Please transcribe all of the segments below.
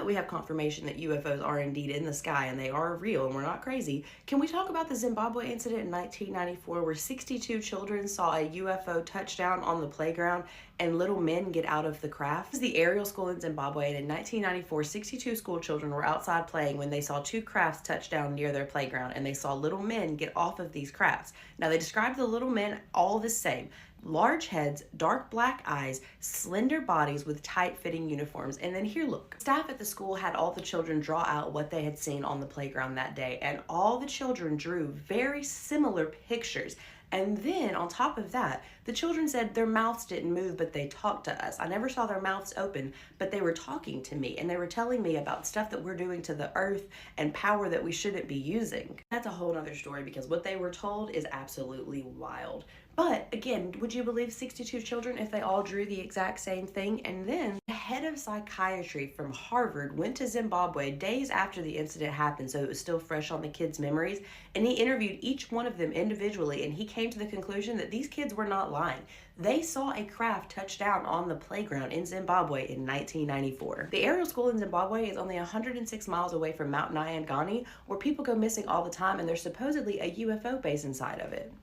we have confirmation that UFOs are indeed in the sky and they are real and we're not crazy, can we talk about the Zimbabwe incident in 1994 where 62 children saw a UFO touchdown on the playground and little men get out of the craft? This is the Ariel School in Zimbabwe, and in 1994, 62 school children were outside playing when they saw two crafts touch down near their playground, and they saw little men get off of these crafts. Now, they described the little men all the same. Large heads, dark black eyes, slender bodies with tight-fitting uniforms. And then here, look. Staff at the school had all the children draw out what they had seen on the playground that day, and all the children drew very similar pictures. And then on top of that, the children said their mouths didn't move, but they talked to us. I never saw their mouths open, but they were talking to me, and they were telling me about stuff that we're doing to the earth and power that we shouldn't be using. That's a whole nother story, because what they were told is absolutely wild. But again, would you believe 62 children if they all drew the exact same thing? And then the head of psychiatry from Harvard went to Zimbabwe days after the incident happened, so it was still fresh on the kids' memories, and he interviewed each one of them individually, and he came to the conclusion that these kids were not lying. They saw a craft touch down on the playground in Zimbabwe in 1994. The Ariel School in Zimbabwe is only 106 miles away from Mount Nyangani, where people go missing all the time, and there's supposedly a UFO base inside of it.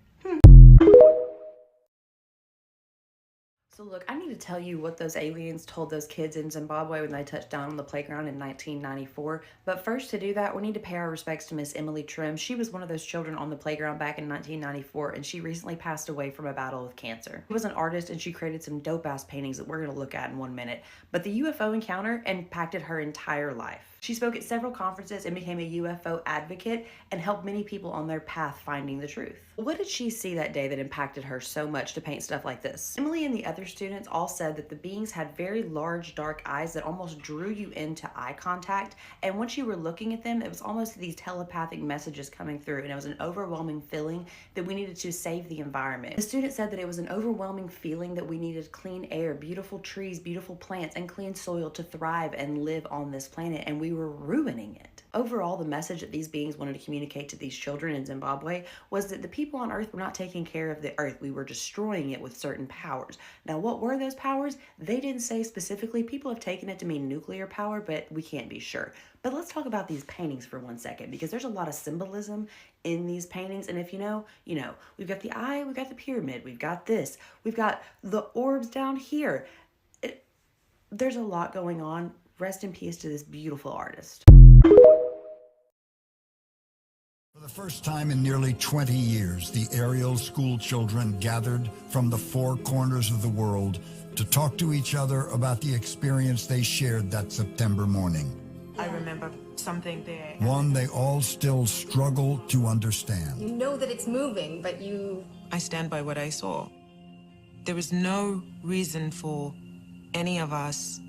So look, I need to tell you what those aliens told those kids in Zimbabwe when they touched down on the playground in 1994. But first, to do that, we need to pay our respects to Miss Emily Trim. She was one of those children on the playground back in 1994, and she recently passed away from a battle with cancer. She was an artist, and she created some dope-ass paintings that we're going to look at in 1 minute. But the UFO encounter impacted her entire life. She spoke at several conferences and became a UFO advocate and helped many people on their path finding the truth. What did she see that day that impacted her so much to paint stuff like this? Emily and the other students all said that the beings had very large dark eyes that almost drew you into eye contact, and once you were looking at them, it was almost these telepathic messages coming through, and it was an overwhelming feeling that we needed to save the environment. The student said that it was an overwhelming feeling that we needed clean air, beautiful trees, beautiful plants, and clean soil to thrive and live on this planet, and we were ruining it. Overall, the message that these beings wanted to communicate to these children in Zimbabwe was that the people on Earth were not taking care of the Earth. We were destroying it with certain powers. Now, what were those powers? They didn't say specifically. People have taken it to mean nuclear power, but we can't be sure. But let's talk about these paintings for 1 second, because there's a lot of symbolism in these paintings. And if you know, you know. We've got the eye, we've got the pyramid, we've got this, we've got the orbs down here. There's a lot going on. Rest in peace to this beautiful artist. For the first time in nearly 20 years, the Ariel school children gathered from the four corners of the world to talk to each other about the experience they shared that September morning. I remember something there. One they all still struggle to understand. You know that it's moving, but I stand by what I saw. There was no reason for any of us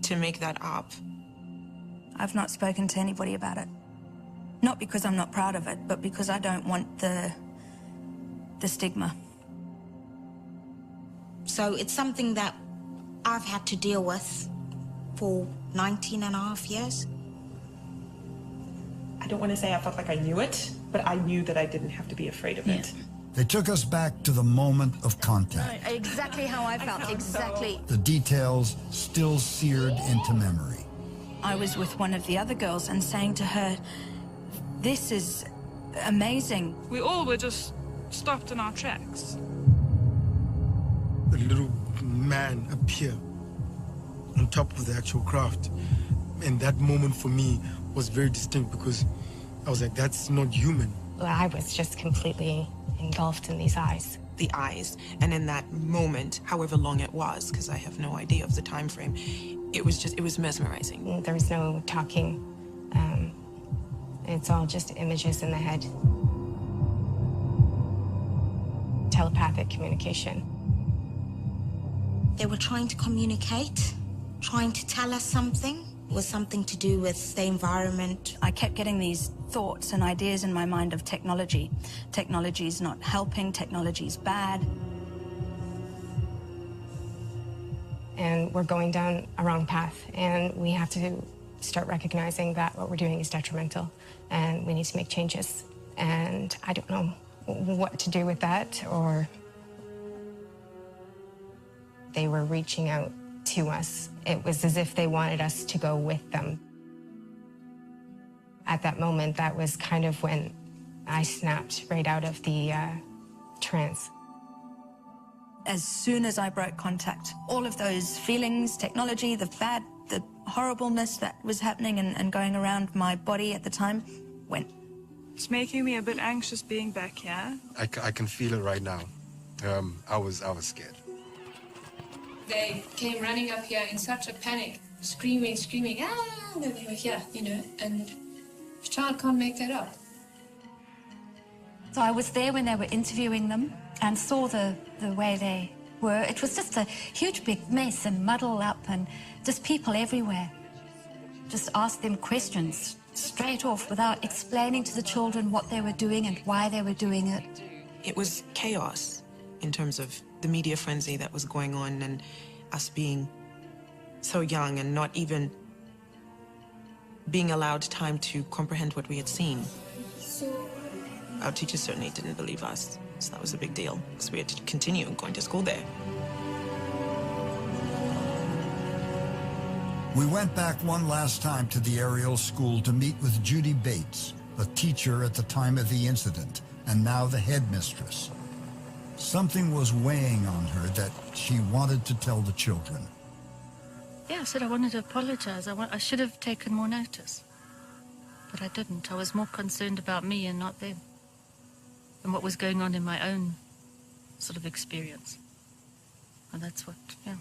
to make that up. I've not spoken to anybody about it. Not because I'm not proud of it, but because I don't want the stigma. So it's something that I've had to deal with for 19 and a half years. I don't want to say I felt like I knew it, but I knew that I didn't have to be afraid of it. They took us back to the moment of contact. Exactly how I felt, exactly. The details still seared into memory. I was with one of the other girls and saying to her, "This is amazing." We all were just stopped in our tracks. A little man appear on top of the actual craft. And that moment for me was very distinct, because I was like, that's not human. I was just completely engulfed in these eyes. The eyes, and in that moment, however long it was, because I have no idea of the time frame, it was mesmerizing. There was no talking. It's all just images in the head. Telepathic communication. They were trying to communicate, trying to tell us something. It was something to do with the environment. I kept getting these thoughts and ideas in my mind of technology. Technology is not helping, technology is bad. And we're going down a wrong path, and we have to start recognizing that what we're doing is detrimental, and we need to make changes. And I don't know what to do with that, or they were reaching out to us. It was as if they wanted us to go with them. At that moment, that was kind of when I snapped right out of the trance. As soon as I broke contact, all of those feelings, technology, the bad, the horribleness that was happening and going around my body at the time went. It's making me a bit anxious being back here. I can feel it right now. I was scared. They came running up here in such a panic, screaming, ah, and then they were here, you know, and a child can't make that up. So I was there when they were interviewing them and saw the way they were. It was just a huge big mess and muddle up and just people everywhere. Just asked them questions straight off without explaining to the children what they were doing and why they were doing it. It was chaos in terms of the media frenzy that was going on and us being so young and not even being allowed time to comprehend what we had seen. Our teachers certainly didn't believe us, so that was a big deal because we had to continue going to school there. We went back one last time to the Ariel school to meet with Judy Bates, a teacher at the time of the incident, and now the headmistress. Something was weighing on her that she wanted to tell the children. Yeah, I said I wanted to apologize. I should have taken more notice. But I didn't. I was more concerned about me and not them. And what was going on in my own sort of experience. And that's what, yeah.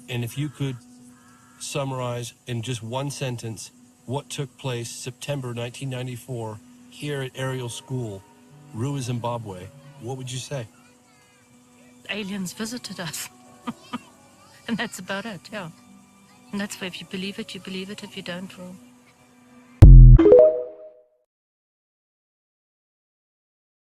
And if you could summarize in just one sentence what took place September 1994 here at Ariel School, Rua, Zimbabwe, what would you say? Aliens visited us. And that's about it, yeah. And that's where if you believe it, you believe it. If you don't, well,